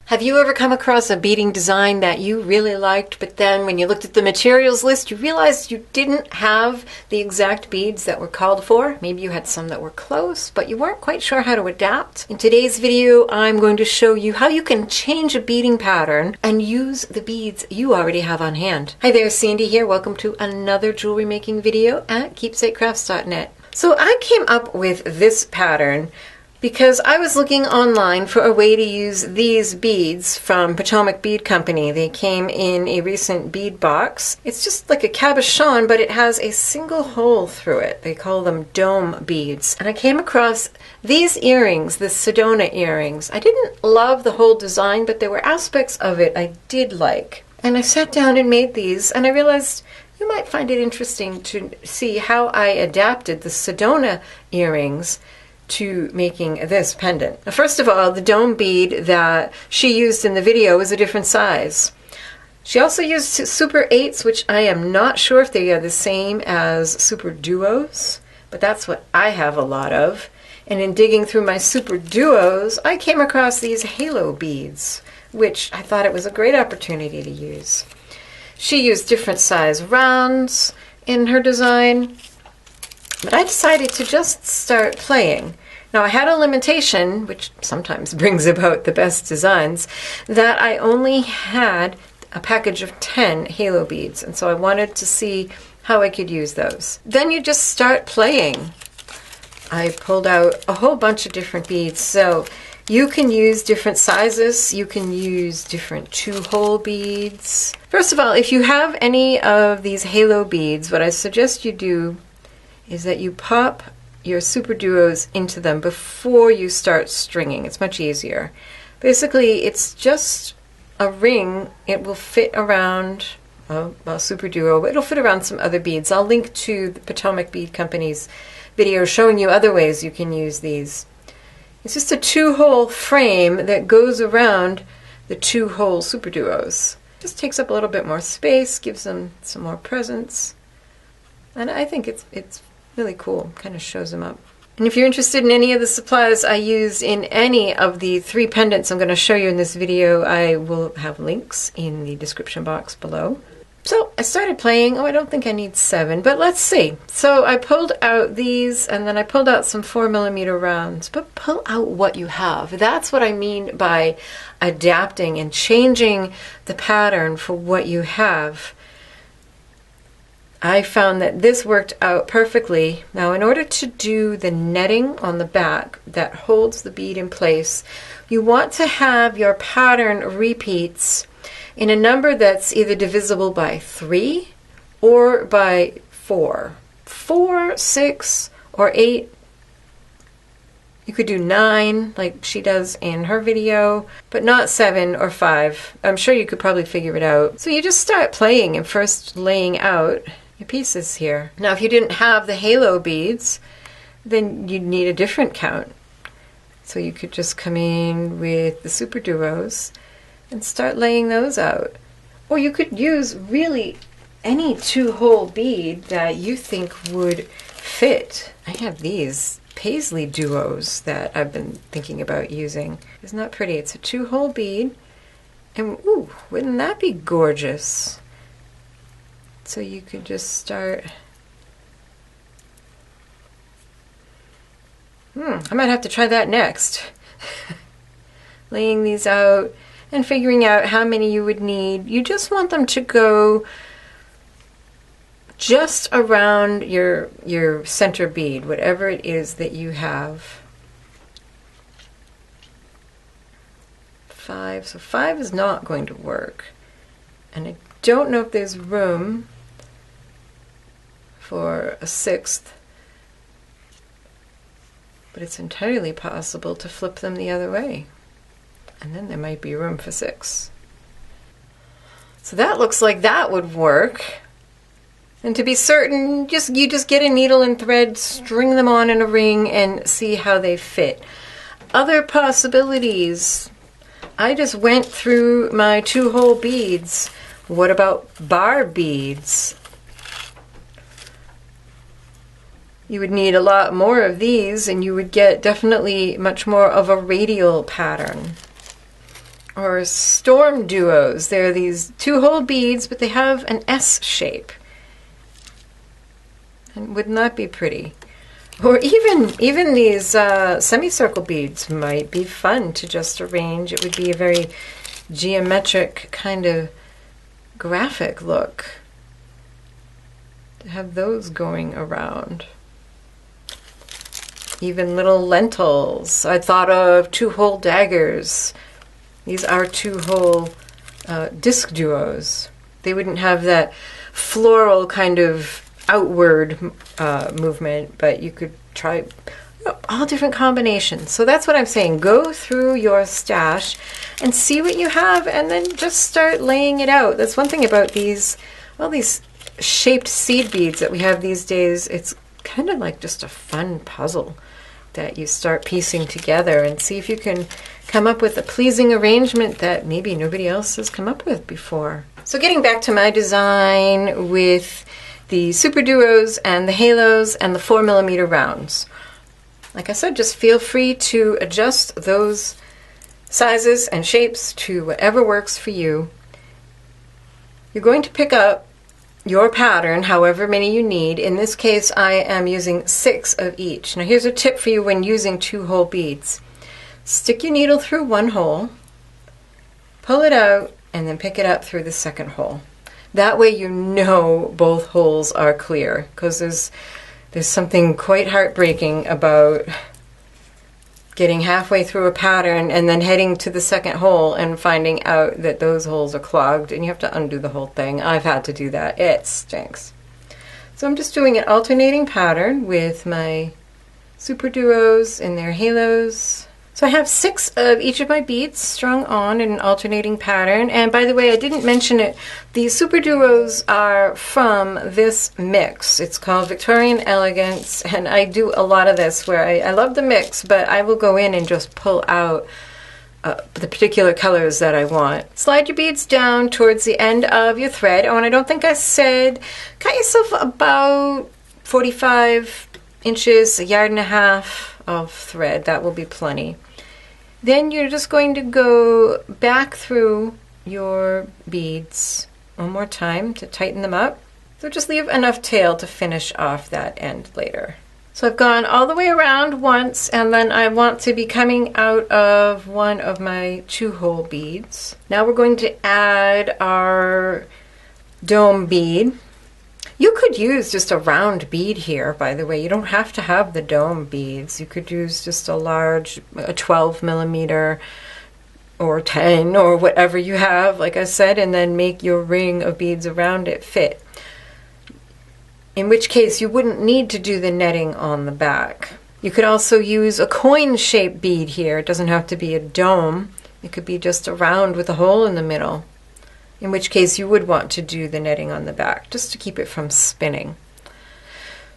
Have you ever come across a beading design that you really liked, but then when you looked at the materials list, you realized you didn't have the exact beads that were called for? Maybe you had some that were close, but you weren't quite sure how to adapt. In today's video, I'm going to show you how you can change a beading pattern and use the beads you already have on hand. Hi there, Sandy here. Welcome to another jewelry making video at keepsakecrafts.net. So I came up with this pattern because I was looking online for a way to use these beads from Potomac Bead Company. They came in a recent bead box. It's just like a cabochon, but it has a single hole through it. They call them dome beads. And I came across these earrings, the Sedona earrings. I didn't love the whole design, but there were aspects of it I did like. And I sat down and made these, and I realized you might find it interesting to see how I adapted the Sedona earrings to making this pendant. Now, first of all, the dome bead that she used in the video was a different size. She also used Super 8s, which I am not sure if they are the same as Super Duos, but that's what I have a lot of. And in digging through my Super Duos, I came across these halo beads, which I thought it was a great opportunity to use. She used different size rounds in her design, but I decided to just start playing. Now, I had a limitation, which sometimes brings about the best designs, that I only had a package of 10 halo beads, and so I wanted to see how I could use those. Then you just start playing. I pulled out a whole bunch of different beads, so you can use different sizes, you can use different 2-hole beads. First of all, if you have any of these halo beads, what I suggest you do is that you pop your Super Duos into them before you start stringing. It's much easier. Basically, it's just a ring. It will fit around a Super Duo, but it'll fit around some other beads. I'll link to the Potomac Bead Company's video showing you other ways you can use these. It's just a 2-hole frame that goes around the 2-hole Super Duos. Just takes up a little bit more space, gives them some more presence, and I think it's really cool. Kind of shows them up. And if you're interested in any of the supplies I used in any of the 3 pendants I'm going to show you in this video, I will have links in the description box below. So I started playing. Oh, I don't think I need 7, but let's see. So I pulled out these, and then I pulled out some 4mm rounds, but pull out what you have. That's what I mean by adapting and changing the pattern for what you have. I found that this worked out perfectly. Now, in order to do the netting on the back that holds the bead in place, you want to have your pattern repeats in a number that's either divisible by 3 or by 4. 4, 6, or 8. You could do 9, like she does in her video, but not 7 or 5. I'm sure you could probably figure it out. So you just start playing and first laying out your pieces here. Now, if you didn't have the halo beads, then you'd need a different count. So you could just come in with the Super Duos and start laying those out. Or you could use really any 2-hole bead that you think would fit. I have these Paisley Duos that I've been thinking about using. Isn't that pretty? It's a 2-hole bead. And ooh, wouldn't that be gorgeous? So you could just start. I might have to try that next. Laying these out and figuring out how many you would need. You just want them to go just around your center bead, whatever it is that you have. 5. So 5 is not going to work. And I don't know if there's room for a 6th, but it's entirely possible to flip them the other way, and then there might be room for 6. So that looks like that would work. And to be certain, you just get a needle and thread, string them on in a ring, and see how they fit. Other possibilities. I just went through my 2-hole beads. What about bar beads? You would need a lot more of these, and you would get definitely much more of a radial pattern. or storm duos. They're these 2-hole beads, but they have an S shape. And wouldn't that be pretty? Or even these semicircle beads might be fun to just arrange. It would be a very geometric kind of graphic look to have those going around. Even little lentils. I thought of 2-hole daggers. These are 2-hole disc duos. They wouldn't have that floral kind of outward movement, but you could try all different combinations. So that's what I'm saying. Go through your stash and see what you have, and then just start laying it out. That's one thing about these, all these shaped seed beads that we have these days. It's kind of like just a fun puzzle that you start piecing together and see if you can come up with a pleasing arrangement that maybe nobody else has come up with before. So getting back to my design with the Super Duos and the halos and the 4mm rounds. Like I said, just feel free to adjust those sizes and shapes to whatever works for you. You're going to pick up your pattern, however many you need. In this case, I am using 6 of each. Now here's a tip for you when using 2-hole beads. Stick your needle through one hole, pull it out, and then pick it up through the second hole. That way you know both holes are clear, because there's something quite heartbreaking about getting halfway through a pattern and then heading to the second hole and finding out that those holes are clogged and you have to undo the whole thing. I've had to do that. It stinks. So I'm just doing an alternating pattern with my Super Duos and their halos. So I have 6 of each of my beads strung on in an alternating pattern. And by the way, I didn't mention it. The Super Duos are from this mix. It's called Victorian Elegance, and I do a lot of this where I love the mix, but I will go in and just pull out the particular colors that I want. Slide your beads down towards the end of your thread. Oh, and I don't think I said, cut yourself about 45 inches, 1.5 yards of thread. That will be plenty. Then you're just going to go back through your beads one more time to tighten them up. So just leave enough tail to finish off that end later. So I've gone all the way around once, and then I want to be coming out of one of my 2-hole beads. Now we're going to add our dome bead. You could use just a round bead here, by the way. You don't have to have the dome beads. You could use just a large, a 12mm or 10 or whatever you have, like I said, and then make your ring of beads around it fit. In which case you wouldn't need to do the netting on the back. You could also use a coin-shaped bead here. It doesn't have to be a dome. It could be just a round with a hole in the middle, in which case you would want to do the netting on the back just to keep it from spinning.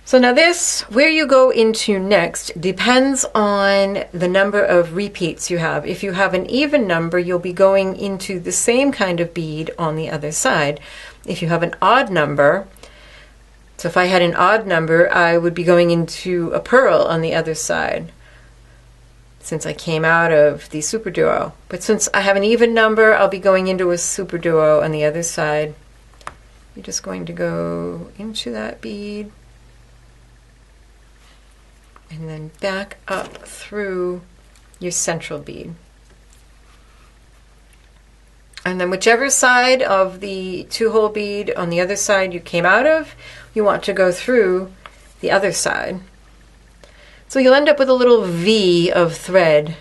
So now this, where you go into next, depends on the number of repeats you have. If you have an even number, you'll be going into the same kind of bead on the other side. If you have an odd number, so if I had an odd number, I would be going into a pearl on the other side, since I came out of the Super Duo. But since I have an even number, I'll be going into a Super Duo on the other side. You're just going to go into that bead and then back up through your central bead. And then whichever side of the 2-hole bead on the other side you came out of, you want to go through the other side. So you'll end up with a little V of thread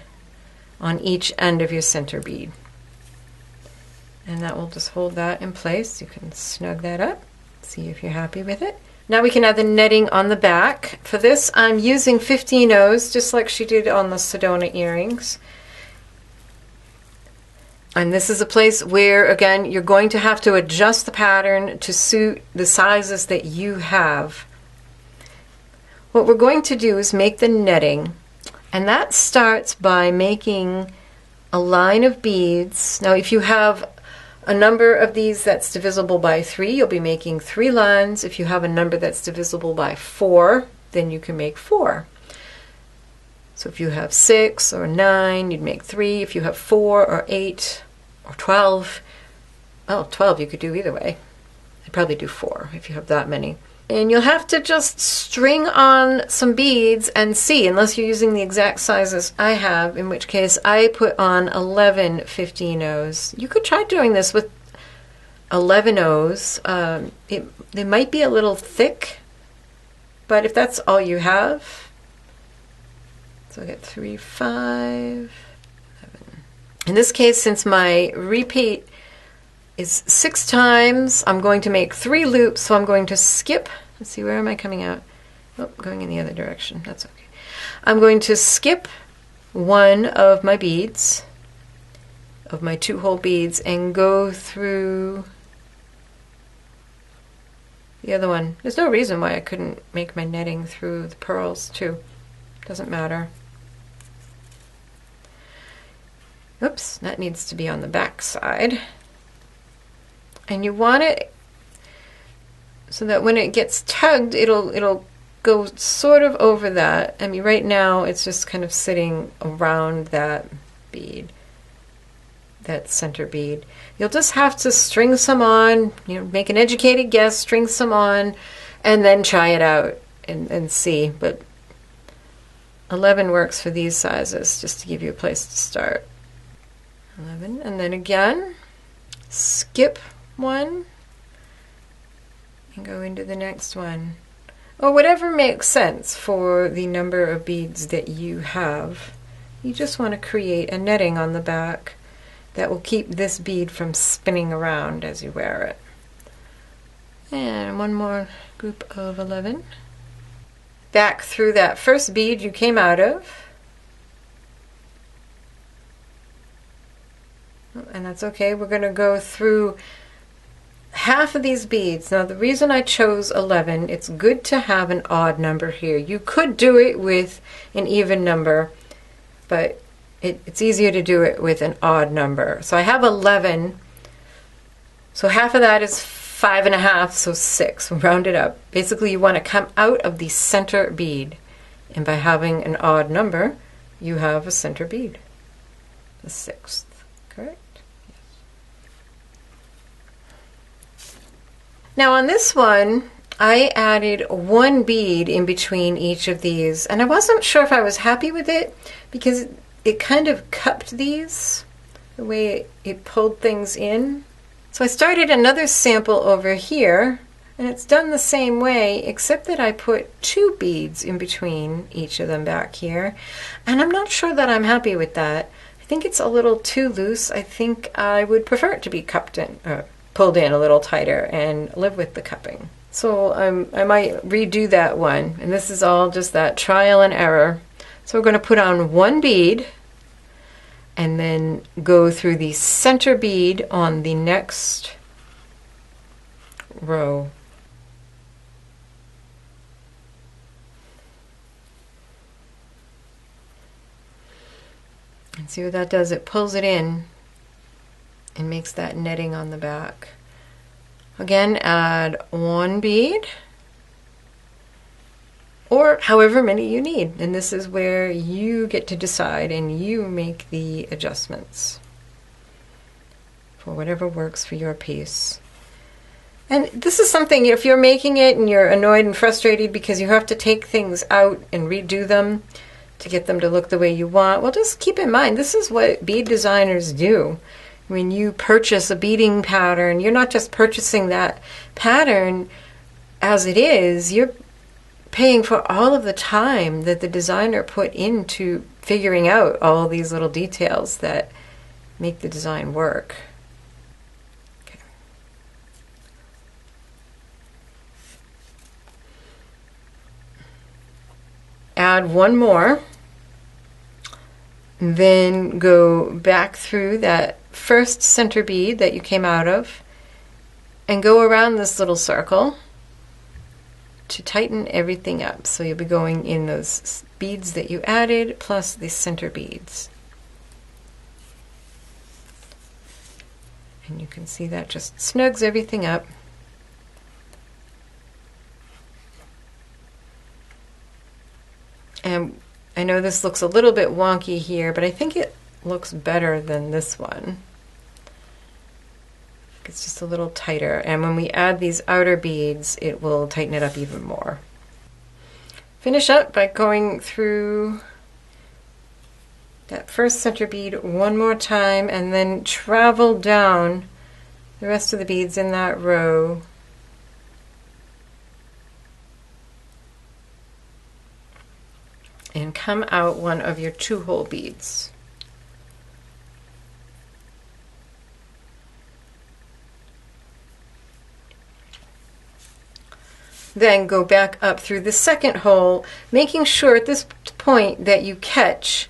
on each end of your center bead. And that will just hold that in place. You can snug that up, see if you're happy with it. Now we can add the netting on the back. For this, I'm using 15 O's, just like she did on the Sedona earrings. And this is a place where, again, you're going to have to adjust the pattern to suit the sizes that you have. What we're going to do is make the netting, and that starts by making a line of beads. Now if you have a number of these that's divisible by 3, you'll be making 3 lines. If you have a number that's divisible by 4, then you can make 4. So if you have 6 or 9, you'd make 3. If you have 4 or 8, or 12. Well, 12 you could do either way. I'd probably do 4 if you have that many. And you'll have to just string on some beads and see, unless you're using the exact sizes I have, in which case I put on 11 15-0s. You could try doing this with 11 O's. They might be a little thick, but if that's all you have, so I get 3, 5, 11. In this case, since my repeat is 6 times, I'm going to make 3 loops, so I'm going to skip. Let's see, where am I coming out? Oh, going in the other direction. That's okay. I'm going to skip one of my beads, of my 2-hole beads, and go through the other one. There's no reason why I couldn't make my netting through the pearls too. Doesn't matter. Oops, that needs to be on the back side. And you want it so that when it gets tugged, it'll go sort of over that. I mean, right now it's just kind of sitting around that bead, that center bead. You'll just have to string some on, make an educated guess, string some on, and then try it out and see. But 11 works for these sizes, just to give you a place to start. 11, and then again, skip one and go into the next one, or whatever makes sense for the number of beads that you have. You just want to create a netting on the back that will keep this bead from spinning around as you wear it. And one more group of 11. Back through that first bead you came out of. And that's okay. We're going to go through half of these beads. Now the reason I chose 11, it's good to have an odd number here. You could do it with an even number, but it's easier to do it with an odd number. So I have 11, so half of that is 5.5, so 6. We'll round it up. Basically, you want to come out of the center bead, and by having an odd number, you have a center bead, the 6th, correct? Yes. Now on this one, I added 1 bead in between each of these, and I wasn't sure if I was happy with it because it kind of cupped these, the way it pulled things in. So I started another sample over here, and it's done the same way, except that I put 2 beads in between each of them back here. And I'm not sure that I'm happy with that. I think it's a little too loose. I think I would prefer it to be cupped in, pulled in a little tighter and live with the cupping. So I might redo that one. And this is all just that trial and error. So we're going to put on 1 bead and then go through the center bead on the next row. And see what that does? It pulls it in and makes that netting on the back. Again, add 1 bead, or however many you need. And this is where you get to decide and you make the adjustments for whatever works for your piece. And this is something, if you're making it and you're annoyed and frustrated because you have to take things out and redo them to get them to look the way you want, well, just keep in mind, this is what bead designers do. When you purchase a beading pattern, you're not just purchasing that pattern as it is, you're paying for all of the time that the designer put into figuring out all these little details that make the design work. Okay. Add 1 more, then go back through that first center bead that you came out of and go around this little circle to tighten everything up. So you'll be going in those beads that you added plus the center beads. And you can see that just snugs everything up. And I know this looks a little bit wonky here, but I think it looks better than this one. It's just a little tighter, and when we add these outer beads, it will tighten it up even more. Finish up by going through that first center bead one more time and then travel down the rest of the beads in that row. And come out one of your 2-hole beads. Then go back up through the second hole, making sure at this point that you catch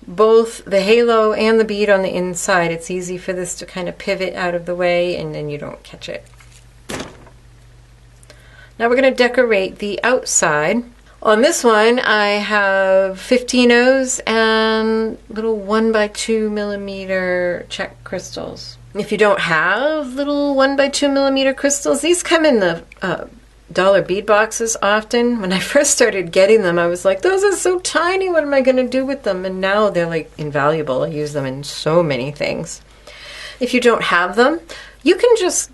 both the halo and the bead on the inside. It's easy for this to kind of pivot out of the way and then you don't catch it. Now we're going to decorate the outside. On this one I have 15-ohs and little 1x2 millimeter Czech crystals. If you don't have little 1x2 millimeter crystals, these come in the dollar bead boxes often. When I first started getting them, I was like, those are so tiny, what am I going to do with them? And now they're like invaluable. I use them in so many things. If you don't have them, you can just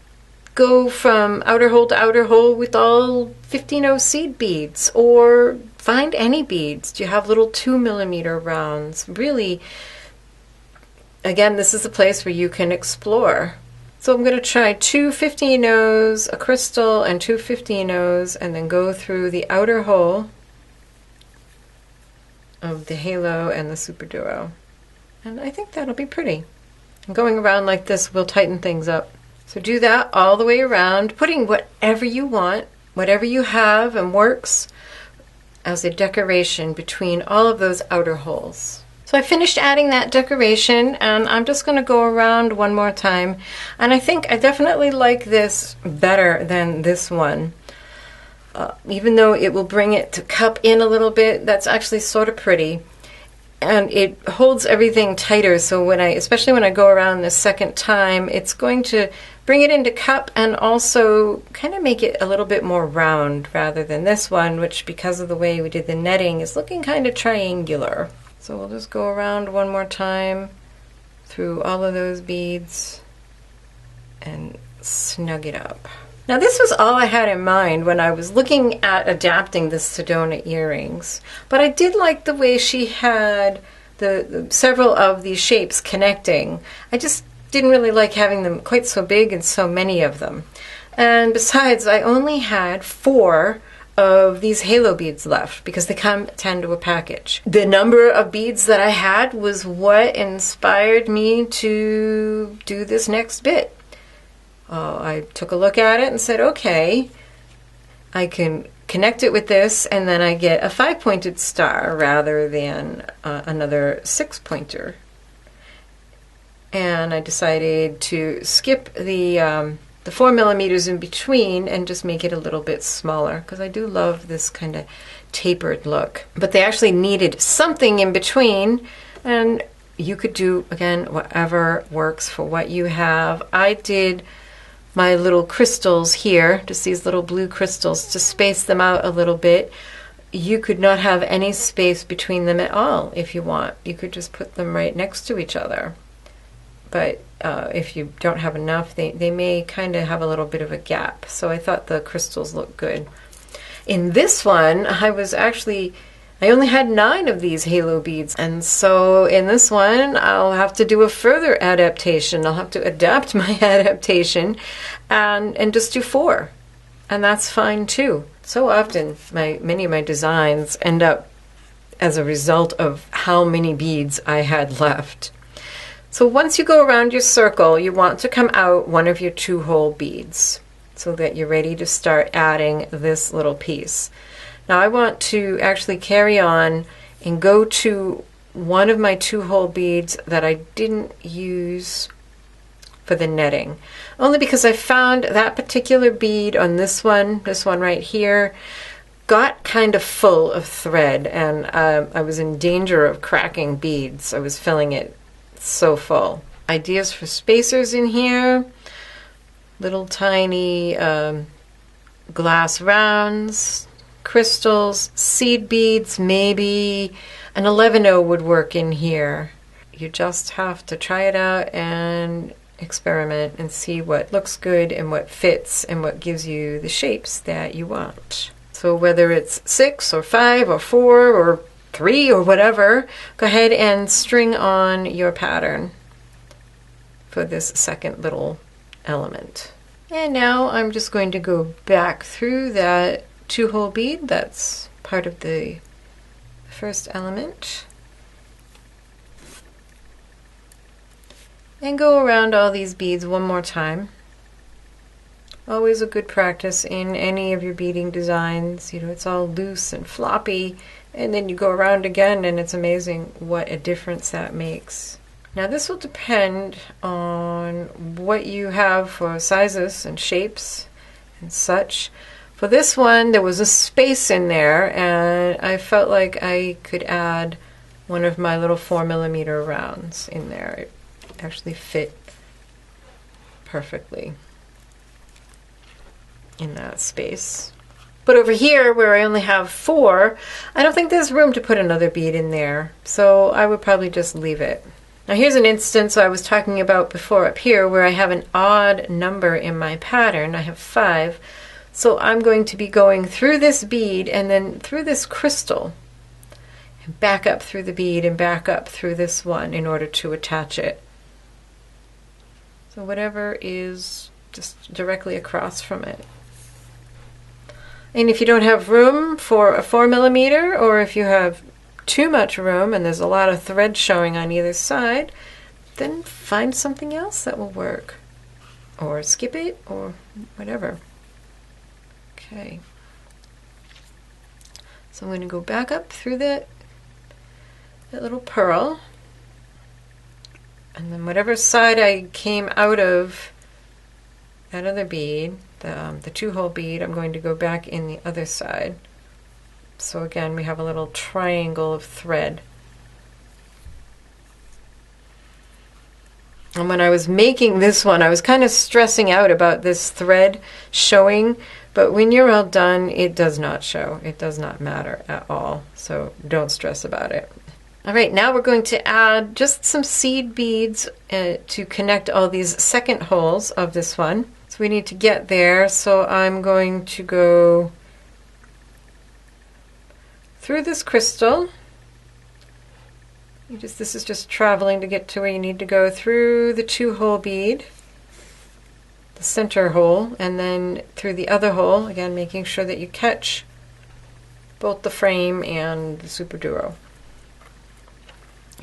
go from outer hole to outer hole with all 15-oh seed beads, or find any beads. Do you have little 2 millimeter rounds? Really, again, this is a place where you can explore. So I'm going to try 2 15-ohs, a crystal, and 2 15-ohs, and then go through the outer hole of the halo and the Superduo. And I think that'll be pretty. And going around like this will tighten things up. So do that all the way around, putting whatever you want, whatever you have and works as a decoration between all of those outer holes. So I finished adding that decoration, and I'm just going to go around one more time. And I think I definitely like this better than this one. Even though it will bring it to cup in a little bit, that's actually sort of pretty. And it holds everything tighter, so especially when I go around the second time, it's going to bring it into cup and also kind of make it a little bit more round rather than this one, which because of the way we did the netting is looking kind of triangular. So we'll just go around one more time through all of those beads and snug it up. Now this was all I had in mind when I was looking at adapting the Sedona earrings, but I did like the way she had the several of these shapes connecting. I just didn't really like having them quite so big and so many of them. And besides, I only had 4 of these halo beads left because they come 10 to a package. The number of beads that I had was what inspired me to do this next bit. I took a look at it and said, okay, I can connect it with this and then I get a 5-pointed star rather than another 6-pointer. And I decided to skip the 4 millimeters in between and just make it a little bit smaller because I do love this kind of tapered look. But they actually needed something in between, and you could do, again, whatever works for what you have. I did my little crystals here, just these little blue crystals, to space them out a little bit. You could not have any space between them at all if you want. You could just put them right next to each other. But if you don't have enough, they may kind of have a little bit of a gap. So I thought the crystals looked good. In this one, I only had 9 of these halo beads. And so in this one, I'll have to do a further adaptation. I'll have to adapt my adaptation and just do 4. And that's fine too. So often, many of my designs end up as a result of how many beads I had left. So once you go around your circle, you want to come out one of your 2-hole beads so that you're ready to start adding this little piece. Now I want to actually carry on and go to one of my 2-hole beads that I didn't use for the netting. Only because I found that particular bead on this one right here, got kind of full of thread, and I was in danger of cracking beads. I was filling it so full. Ideas for spacers in here, little tiny glass rounds, crystals, seed beads, maybe an 11-oh would work in here. You just have to try it out and experiment and see what looks good and what fits and what gives you the shapes that you want. So whether it's 6 or 5 or 4 or 3 or whatever, go ahead and string on your pattern for this second little element. And now I'm just going to go back through that 2-hole bead that's part of the first element and go around all these beads one more time. Always a good practice in any of your beading designs. You know, it's all loose and floppy, and then you go around again and it's amazing what a difference that makes. Now this will depend on what you have for sizes and shapes and such. For this one, there was a space in there, and I felt like I could add one of my little 4mm rounds in there. It actually fit perfectly in that space. But over here, where I only have 4, I don't think there's room to put another bead in there, so I would probably just leave it. Now here's an instance I was talking about before up here where I have an odd number in my pattern. I have 5. So I'm going to be going through this bead and then through this crystal and back up through the bead and back up through this one in order to attach it. So whatever is just directly across from it. And if you don't have room for a 4mm, or if you have too much room and there's a lot of thread showing on either side, then find something else that will work. Or skip it, or whatever. Okay. So I'm going to go back up through that little pearl. And then whatever side I came out of that other bead, the 2-hole bead, I'm going to go back in the other side. So again, we have a little triangle of thread. And when I was making this one, I was kind of stressing out about this thread showing, but when you're all done, it does not show. It does not matter at all, so don't stress about it. All right, now we're going to add just some seed beads to connect all these second holes of this one. So we need to get there, so I'm going to go through this crystal. This is just traveling to get to where you need to go, through the 2-hole bead, the center hole, and then through the other hole, again making sure that you catch both the frame and the Superduo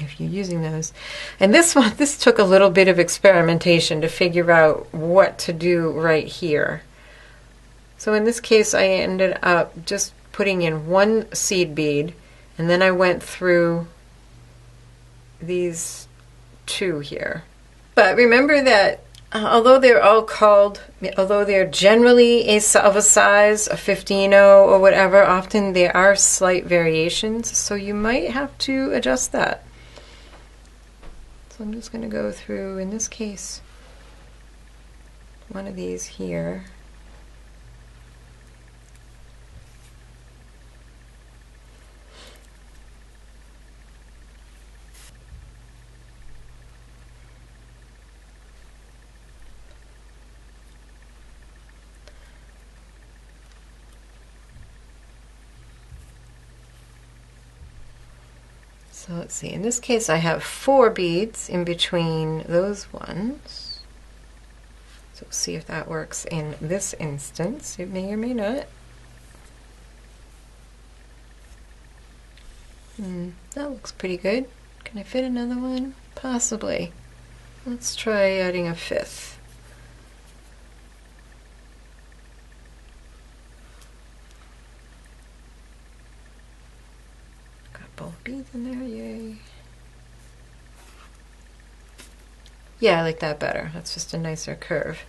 if you're using those. And this one, this took a little bit of experimentation to figure out what to do right here. So in this case I ended up just putting in 1 seed bead, and then I went through these 2 here. But remember that although they're all called, although they're generally of a size, a 15-0 or whatever, often there are slight variations, so you might have to adjust that. So I'm just going to go through, in this case, one of these here. So let's see, in this case I have 4 beads in between those ones. So we'll see if that works in this instance. It may or may not. That looks pretty good. Can I fit another one? Possibly. Let's try adding a 5th. Both beads in there, yay. Yeah, I like that better. That's just a nicer curve.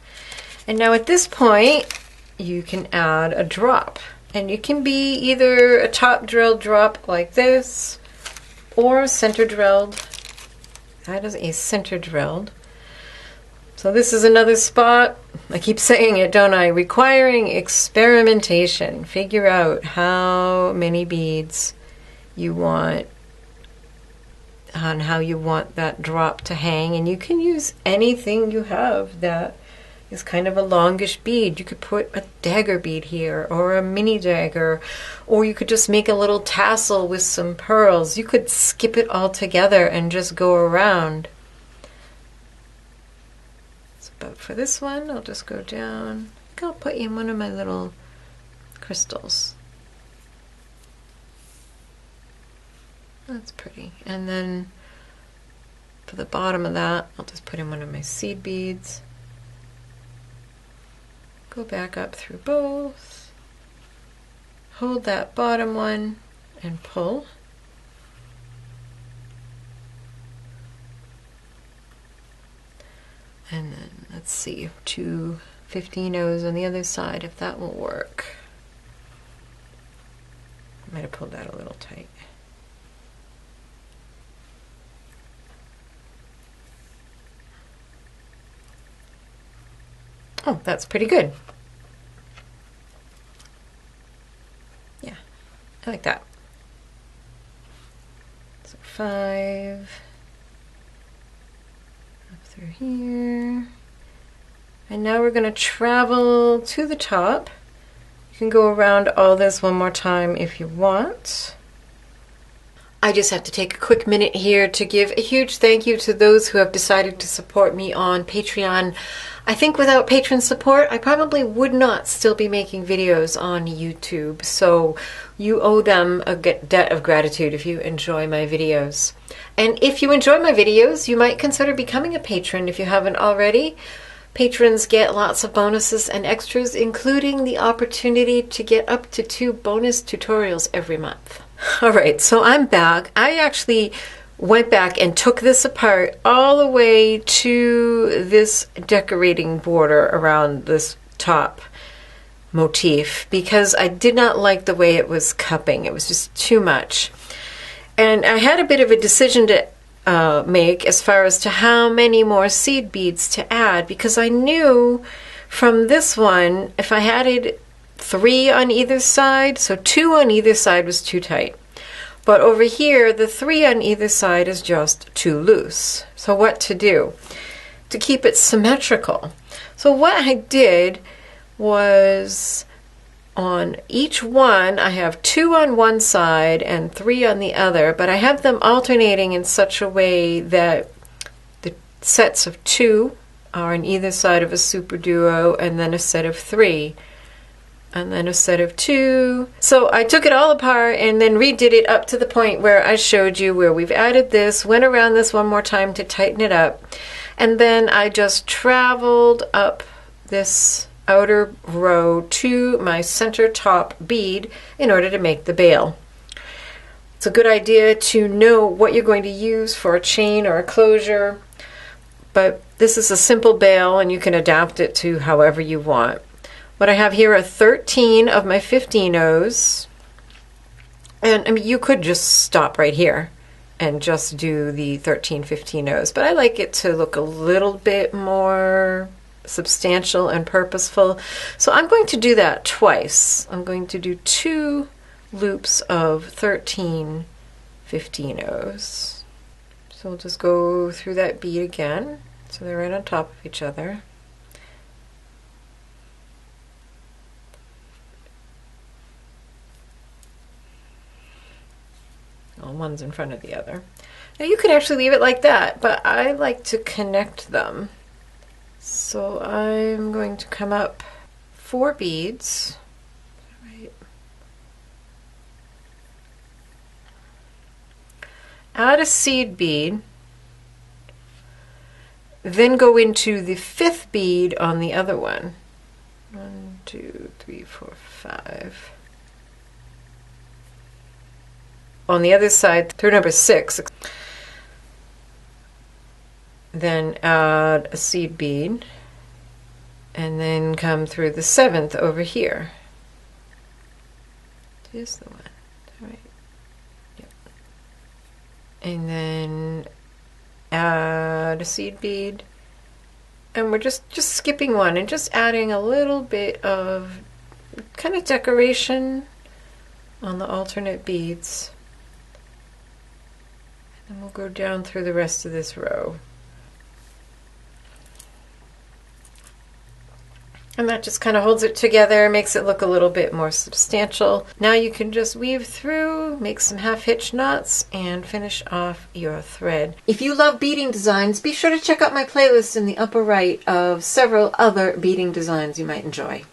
And now at this point, you can add a drop. And it can be either a top drilled drop like this, or center drilled. That is a center drilled. So this is another spot, I keep saying it, don't I? Requiring experimentation. Figure out how many beads you want on how you want that drop to hang, and you can use anything you have that is kind of a longish bead. You could put a dagger bead here or a mini dagger, or you could just make a little tassel with some pearls. You could skip it all together and just go around. So, but for this one, I'll just go down. I think I'll put in one of my little crystals. That's pretty. And then for the bottom of that, I'll just put in one of my seed beads. Go back up through both, hold that bottom one and pull. And then let's see, 2 15-0s on the other side, if that will work. I might have pulled that a little tight. Oh, that's pretty good. Yeah, I like that. So 5 up through here. And now we're going to travel to the top. You can go around all this one more time if you want. I just have to take a quick minute here to give a huge thank you to those who have decided to support me on Patreon. I think without patron support, I probably would not still be making videos on YouTube. So you owe them a debt of gratitude if you enjoy my videos. And if you enjoy my videos, you might consider becoming a patron if you haven't already. Patrons get lots of bonuses and extras, including the opportunity to get up to 2 bonus tutorials every month. Alright, so I'm back. I actually went back and took this apart all the way to this decorating border around this top motif because I did not like the way it was cupping. It was just too much. And I had a bit of a decision to make as far as to how many more seed beads to add, because I knew from this one if I added 3 on either side, so 2 on either side was too tight. But over here, the 3 on either side is just too loose. So what to do to keep it symmetrical? So what I did was on each one, I have 2 on one side and 3 on the other, but I have them alternating in such a way that the sets of 2 are on either side of a super duo, and then a set of 3. And then a set of 2. So I took it all apart and then redid it up to the point where I showed you where we've added this, went around this one more time to tighten it up, and then I just traveled up this outer row to my center top bead in order to make the bail. It's a good idea to know what you're going to use for a chain or a closure, but this is a simple bail and you can adapt it to however you want. What I have here are 13 of my 15-0s, and I mean you could just stop right here and just do the 13 15-0s, but I like it to look a little bit more substantial and purposeful. So I'm going to do that twice. I'm going to do 2 loops of 13 15-0s. So we'll just go through that bead again, so they're right on top of each other. Well, one's in front of the other. Now you could actually leave it like that, but I like to connect them. So I'm going to come up 4 beads. Right. Add a seed bead, then go into the 5th bead on the other one. 1, 2, 3, 4, 5. On the other side, through number 6, then add a seed bead, and then come through the 7th over here. Here's the one, right? Yep. And then add a seed bead, and we're just skipping one and just adding a little bit of kind of decoration on the alternate beads. And we'll go down through the rest of this row. And that just kind of holds it together, makes it look a little bit more substantial. Now you can just weave through, make some half-hitch knots, and finish off your thread. If you love beading designs, be sure to check out my playlist in the upper right of several other beading designs you might enjoy.